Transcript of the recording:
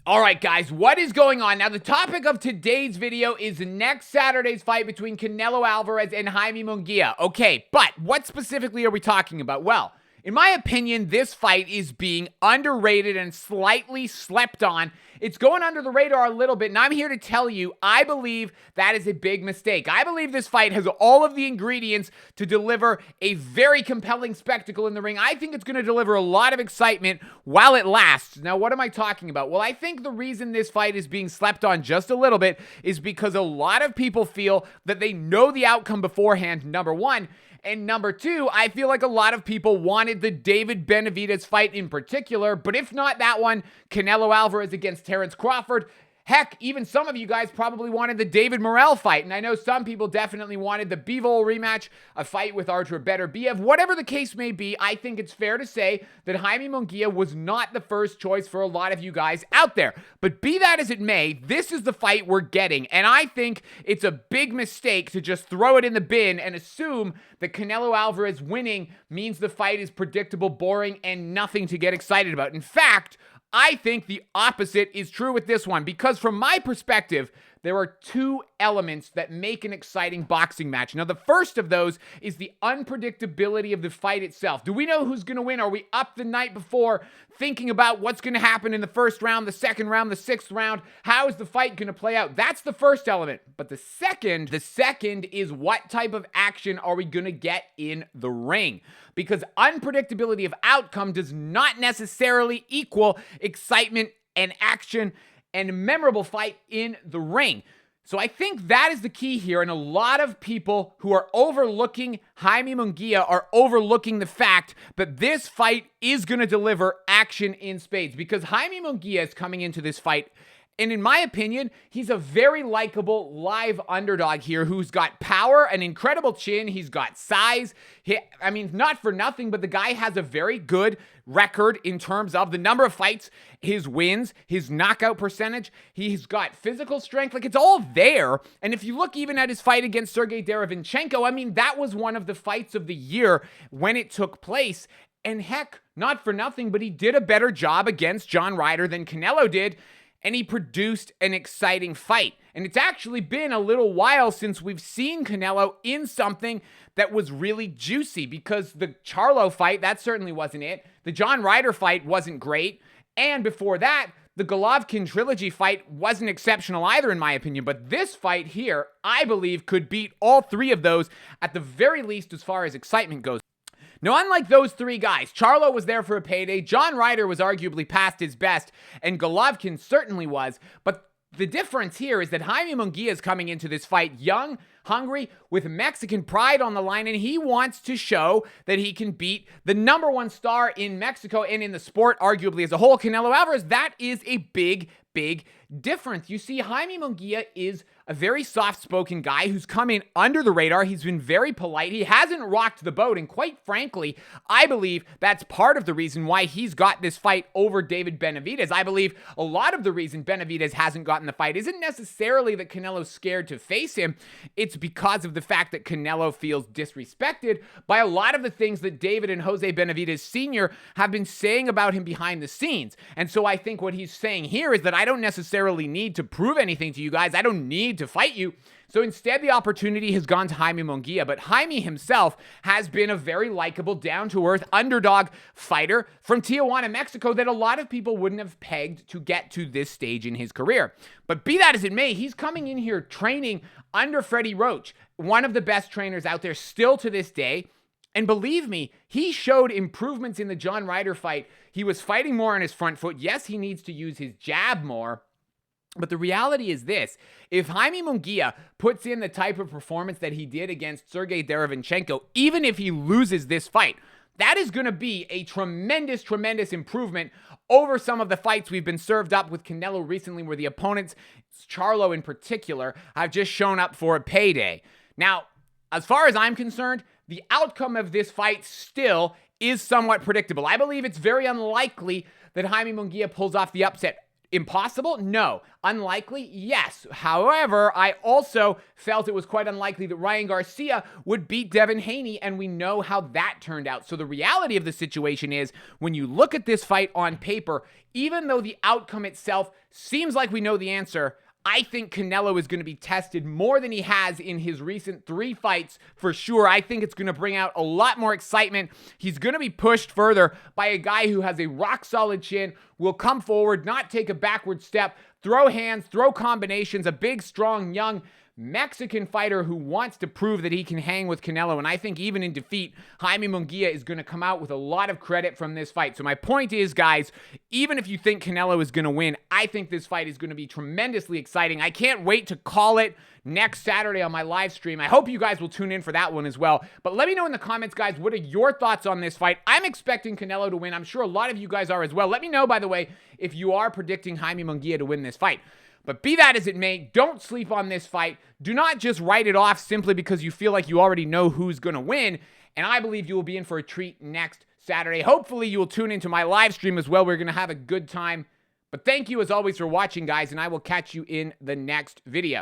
All right, guys, what is going on? Now, the topic of today's video is next Saturday's fight between Canelo Alvarez and Jaime Munguia. Okay, but what specifically are we talking about? Well, in my opinion, this fight is being underrated and slightly slept on. It's going under the radar a little bit, and I'm here to tell you, I believe that is a big mistake. I believe this fight has all of the ingredients to deliver a very compelling spectacle in the ring. I think it's going to deliver a lot of excitement while it lasts. Now, what am I talking about? Well, I think the reason this fight is being slept on just a little bit is because a lot of people feel that they know the outcome beforehand, number one. And number two, I feel like a lot of people wanted the David Benavidez fight in particular, but if not that one, Canelo Alvarez against Terrence Crawford. Heck, even some of you guys probably wanted the David Morrell fight, and I know some people definitely wanted the Bivol rematch, a fight with Artur Beterbiev. Whatever the case may be, I think it's fair to say that Jaime Munguia was not the first choice for a lot of you guys out there. But be that as it may, this is the fight we're getting, and I think it's a big mistake to just throw it in the bin and assume that Canelo Alvarez winning means the fight is predictable, boring, and nothing to get excited about. In fact, I think the opposite is true with this one, because from my perspective, there are two elements that make an exciting boxing match. Now, the first of those is the unpredictability of the fight itself. Do we know who's going to win? Are we up the night before thinking about what's going to happen in the first round, the second round, the sixth round? How is the fight going to play out? That's the first element. But the second is what type of action are we going to get in the ring? Because unpredictability of outcome does not necessarily equal excitement and action and a memorable fight in the ring. So I think that is the key here, and a lot of people who are overlooking Jaime Munguia are overlooking the fact that this fight is going to deliver action in spades, because Jaime Munguia is coming into this fight, and in my opinion, he's a very likable live underdog here who's got power, an incredible chin, he's got size. Not for nothing, but the guy has a very good record in terms of the number of fights, his wins, his knockout percentage. He's got physical strength. Like, it's all there. And if you look even at his fight against Sergey Derevyanchenko, that was one of the fights of the year when it took place. And heck, not for nothing, but he did a better job against John Ryder than Canelo did. And he produced an exciting fight. And it's actually been a little while since we've seen Canelo in something that was really juicy, because the Charlo fight, that certainly wasn't it. The John Ryder fight wasn't great. And before that, the Golovkin trilogy fight wasn't exceptional either, in my opinion. But this fight here, I believe, could beat all three of those, at the very least as far as excitement goes. Now, unlike those three guys, Charlo was there for a payday, John Ryder was arguably past his best, and Golovkin certainly was, but the difference here is that Jaime Munguia is coming into this fight young, hungry, with Mexican pride on the line, and he wants to show that he can beat the number one star in Mexico and in the sport, arguably as a whole, Canelo Alvarez. That is a big difference. You see, Jaime Munguia is a very soft-spoken guy who's come in under the radar. He's been very polite. He hasn't rocked the boat, and quite frankly, I believe that's part of the reason why he's got this fight over David Benavidez. I believe a lot of the reason Benavidez hasn't gotten the fight isn't necessarily that Canelo's scared to face him. It's because of the fact that Canelo feels disrespected by a lot of the things that David and Jose Benavidez Sr. have been saying about him behind the scenes. And so I think what he's saying here is that I don't necessarily need to prove anything to you guys. I don't need to fight you. So instead, the opportunity has gone to Jaime Munguia, but Jaime himself has been a very likable, down-to-earth underdog fighter from Tijuana, Mexico, that a lot of people wouldn't have pegged to get to this stage in his career. But be that as it may, he's coming in here training under Freddie Roach, one of the best trainers out there still to this day. And believe me, he showed improvements in the John Ryder fight. He was fighting more on his front foot. Yes, he needs to use his jab more. But the reality is this: if Jaime Munguia puts in the type of performance that he did against Sergey Derevyanchenko, even if he loses this fight, that is going to be a tremendous improvement over some of the fights we've been served up with Canelo recently, where the opponents, Charlo in particular, have just shown up for a payday. Now, as far as I'm concerned, the outcome of this fight still is somewhat predictable. I believe it's very unlikely that Jaime Munguia pulls off the upset. Impossible? No. Unlikely? Yes. However, I also felt it was quite unlikely that Ryan Garcia would beat Devin Haney, and we know how that turned out. So the reality of the situation is, when you look at this fight on paper, even though the outcome itself seems like we know the answer, I think Canelo is going to be tested more than he has in his recent 3 fights for sure. I think it's going to bring out a lot more excitement. He's going to be pushed further by a guy who has a rock-solid chin, will come forward, not take a backward step, throw hands, throw combinations, a big, strong, young Mexican fighter who wants to prove that he can hang with Canelo. And I think even in defeat, Jaime Munguia is going to come out with a lot of credit from this fight. So my point is, guys, even if you think Canelo is going to win, I think this fight is going to be tremendously exciting. I can't wait to call it next Saturday on my live stream. I hope you guys will tune in for that one as well. But let me know in the comments, guys, what are your thoughts on this fight? I'm expecting Canelo to win. I'm sure a lot of you guys are as well. Let me know, by the way, if you are predicting Jaime Munguia to win this fight. But be that as it may, don't sleep on this fight. Do not just write it off simply because you feel like you already know who's going to win. And I believe you will be in for a treat next Saturday. Hopefully, you will tune into my live stream as well. We're going to have a good time. But thank you, as always, for watching, guys, and I will catch you in the next video.